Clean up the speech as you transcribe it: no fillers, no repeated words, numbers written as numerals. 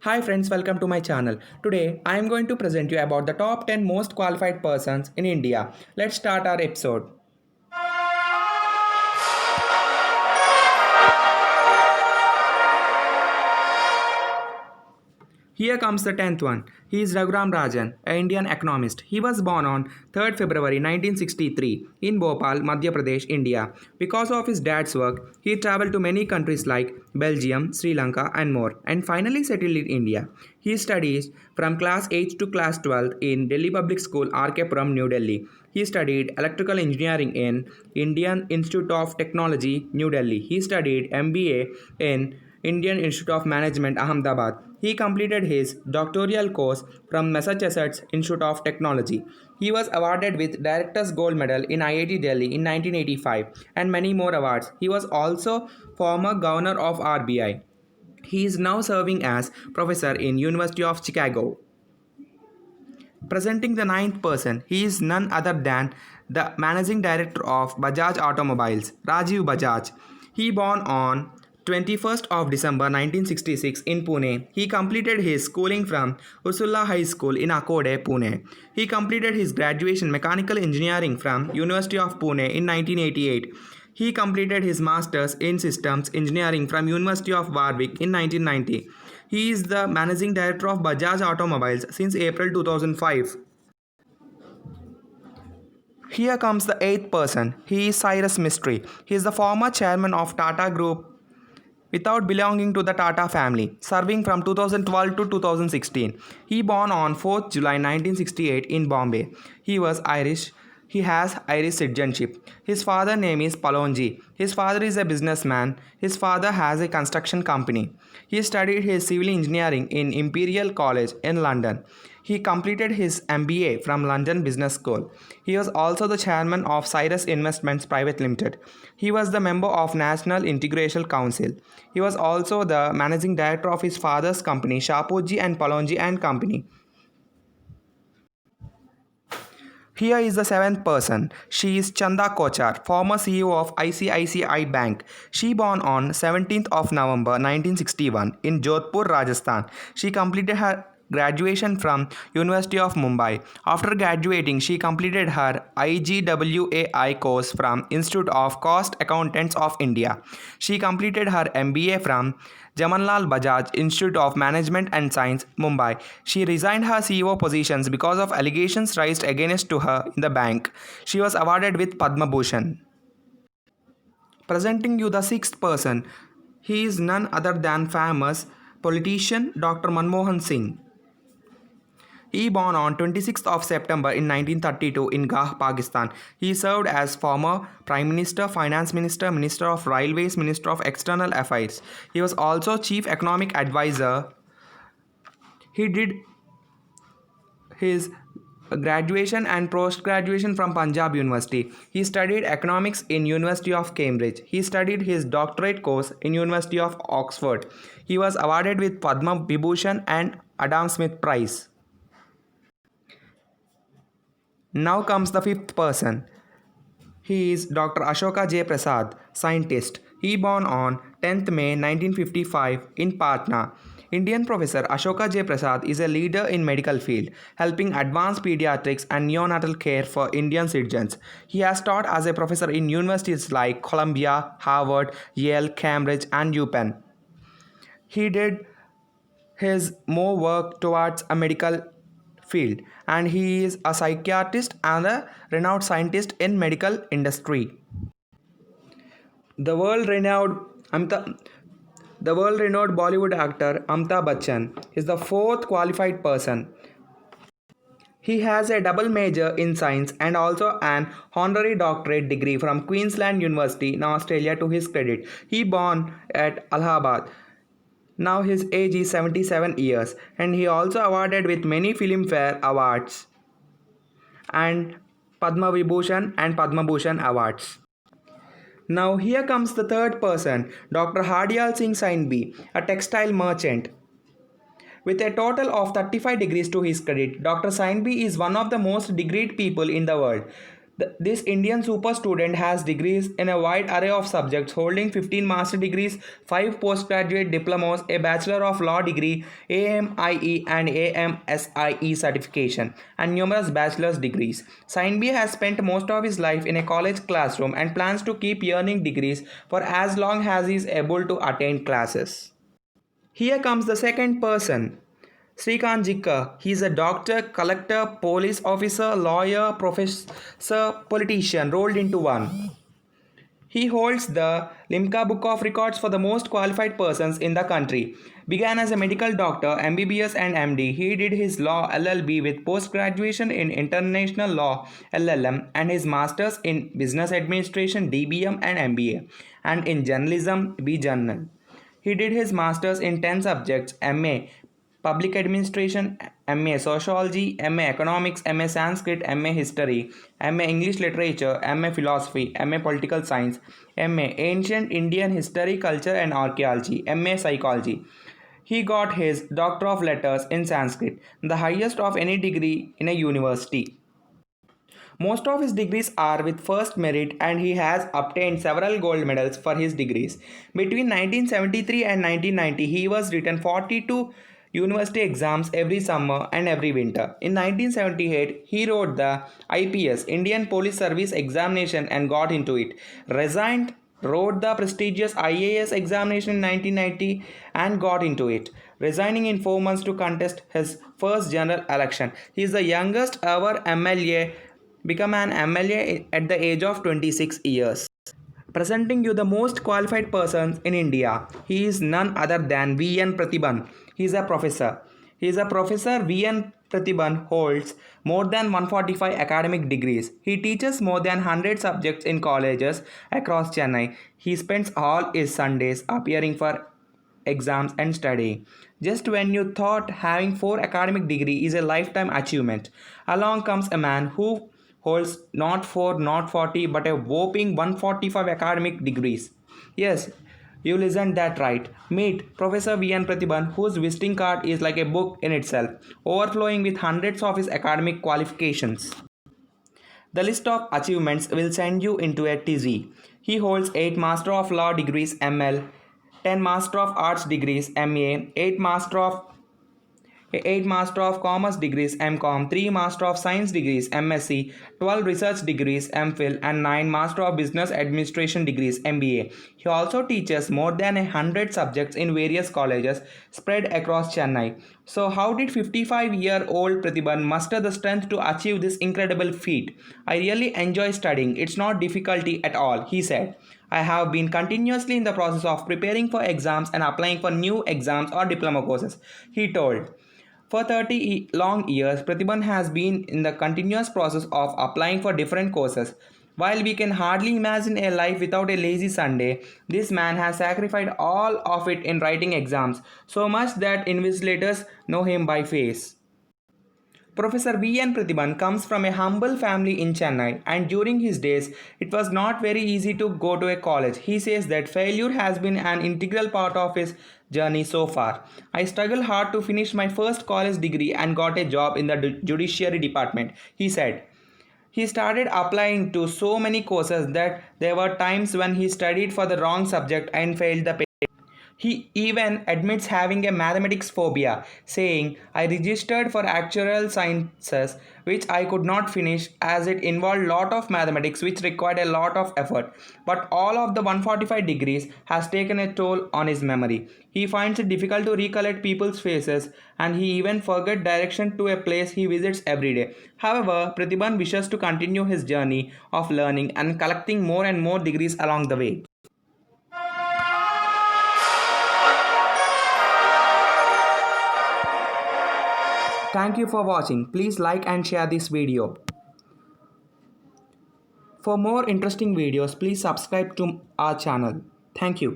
Hi friends, welcome to my channel. Today I am going to present you about the top 10 most qualified persons in India. Let's start our episode. Here comes the 10th one. He is Raghuram Rajan, an Indian economist. He was born on 3rd February 1963 in Bhopal, Madhya Pradesh, India. Because of his dad's work, he traveled to many countries like Belgium, Sri Lanka, and more, and finally settled in India. He studies from class 8 to class 12 in Delhi Public School, R.K. Puram, New Delhi. He studied electrical engineering in Indian Institute of Technology, New Delhi. He studied MBA in Indian Institute of Management, Ahmedabad. He completed his doctoral course from Massachusetts Institute of Technology. He was awarded with Director's Gold Medal in IIT Delhi in 1985 and many more awards. He was also former governor of RBI. He is now serving as professor in University of Chicago. Presenting the ninth person, he is none other than the managing director of Bajaj Automobiles, Rajiv Bajaj. He born on 21st of December 1966 in Pune. He completed his schooling from Ursula High School in Akode, Pune. He completed his graduation mechanical engineering from University of Pune in 1988. He completed his masters in systems engineering from University of Warwick in 1990. He is the managing director of Bajaj Automobiles since April 2005. Here comes the eighth person. He is Cyrus Mistry. He is the former chairman of Tata Group without belonging to the Tata family, serving from 2012 to 2016. He born on 4th July 1968 in Bombay. He was Irish. He has Irish citizenship. His father name is Palonji. His father is a businessman. His father has a construction company. He studied his civil engineering in Imperial College in London. He completed his MBA from London Business School. He was also the chairman of Cyrus Investments Private Limited. He was the member of National Integration Council. He was also the managing director of his father's company, Shapoorji and Palonji and Company. Here is the seventh person. She is Chanda Kochar, former CEO of ICICI Bank. She born on 17th of November 1961 in Jodhpur, Rajasthan. She completed her graduation from University of Mumbai. After graduating, she completed her IGWAI course from Institute of Cost Accountants of India. She completed her MBA from Jamanlal Bajaj Institute of Management and Science, Mumbai. She resigned her CEO positions because of allegations raised against to her in the bank. She was awarded with Padma Bhushan. Presenting you the sixth person, he is none other than famous politician Dr. Manmohan Singh. He born on 26th of September in 1932 in Gah, Pakistan. He served as former Prime Minister, Finance Minister, Minister of Railways, Minister of External Affairs. He was also Chief Economic Advisor. He did his graduation and post-graduation from Punjab University. He studied economics in University of Cambridge. He studied his doctorate course in University of Oxford. He was awarded with Padma Vibhushan and Adam Smith Prize. Now comes the fifth person. He is Dr. Ashoka J. Prasad, scientist. He born on 10th May 1955 in Patna. Indian professor Ashoka J. Prasad is a leader in medical field, helping advance pediatrics and neonatal care for Indian citizens. He has taught as a professor in universities like Columbia, Harvard, Yale, Cambridge, and UPenn. He did his more work towards a medical field, and he is a psychiatrist and a renowned scientist in medical industry. The world-renowned Amitabh the world-renowned Bollywood actor Amitabh Bachchan is the fourth qualified person. He has a double major in science and also an honorary doctorate degree from Queensland University in Australia to his credit. He born at Allahabad. Now his age is 77 years and he also awarded with many Filmfare awards and Padma Vibhushan and Padma Bhushan awards. Now here comes the third person, Dr. Hardyal Singh Sainbi, a textile merchant. With a total of 35 degrees to his credit, Dr. Sainbi is one of the most degreed people in the world. This Indian super student has degrees in a wide array of subjects, holding 15 master degrees, 5 postgraduate diplomas, a Bachelor of Law degree, AMIE and AMSIE certification, and numerous bachelor's degrees. Sainbi has spent most of his life in a college classroom and plans to keep earning degrees for as long as he is able to attend classes. Here comes the second person. Srikant Jikka. He is a doctor, collector, police officer, lawyer, professor, politician rolled into one. He holds the Limca Book of Records for the most qualified persons in the country. Began as a medical doctor, MBBS and MD, he did his law LLB with post-graduation in international law LLM and his masters in business administration DBM and MBA and in journalism B Journal. He did his masters in 10 subjects: MA Public Administration, MA Sociology, MA Economics, MA Sanskrit, MA History, MA English Literature, MA Philosophy, MA Political Science, MA Ancient Indian History, Culture and Archaeology, MA Psychology. He got his Doctor of Letters in Sanskrit, the highest of any degree in a university. Most of his degrees are with first merit and he has obtained several gold medals for his degrees. Between 1973 and 1990, he was written 42 university exams every summer and every winter. In 1978, he wrote the IPS Indian Police Service examination and got into it. Resigned, wrote the prestigious IAS examination in 1990 and got into it, resigning in 4 months to contest his first general election. He is the youngest ever MLA become an MLA at the age of 26 years. Presenting you the most qualified persons in India, he is none other than V.N. Pratibhan. He is a professor. V.N. Pratibhan holds more than 145 academic degrees. He teaches more than 100 subjects in colleges across Chennai. He spends all his Sundays appearing for exams and studying. Just when you thought having 4 academic degree is a lifetime achievement, along comes a man who holds not 4, not 40, but a whopping 145 academic degrees. Yes, you listened that right. Meet Professor V.N. Pratibhan, whose visiting card is like a book in itself, overflowing with hundreds of his academic qualifications. The list of achievements will send you into a tizzy. He holds 8 Master of Law degrees ML, 10 Master of Arts degrees MA, 8 Master of Commerce degrees MCom, 3 Master of Science degrees MSc, 12 Research degrees MPhil and 9 Master of Business Administration degrees MBA. He also teaches more than 100 subjects in various colleges spread across Chennai. So how did 55-year-old Pratibhan muster the strength to achieve this incredible feat? I really enjoy studying. It's not difficulty at all, he said. I have been continuously in the process of preparing for exams and applying for new exams or diploma courses, he told. For 30 long years, Pratibhan has been in the continuous process of applying for different courses. While we can hardly imagine a life without a lazy Sunday, this man has sacrificed all of it in writing exams, so much that invigilators know him by face. Professor V.N. Pratibhan comes from a humble family in Chennai, and during his days, it was not very easy to go to a college. He says that failure has been an integral part of his journey so far. I struggled hard to finish my first college degree and got a job in the judiciary department, he said. He started applying to so many courses that there were times when he studied for the wrong subject and failed the paper. He even admits having a mathematics phobia, saying, I registered for actuarial sciences which I could not finish as it involved lot of mathematics which required a lot of effort. But all of the 145 degrees has taken a toll on his memory. He finds it difficult to recollect people's faces and he even forgets direction to a place he visits every day. However, Pratibhan wishes to continue his journey of learning and collecting more and more degrees along the way. Thank you for watching. Please like and share this video. For more interesting videos, please subscribe to our channel. Thank you.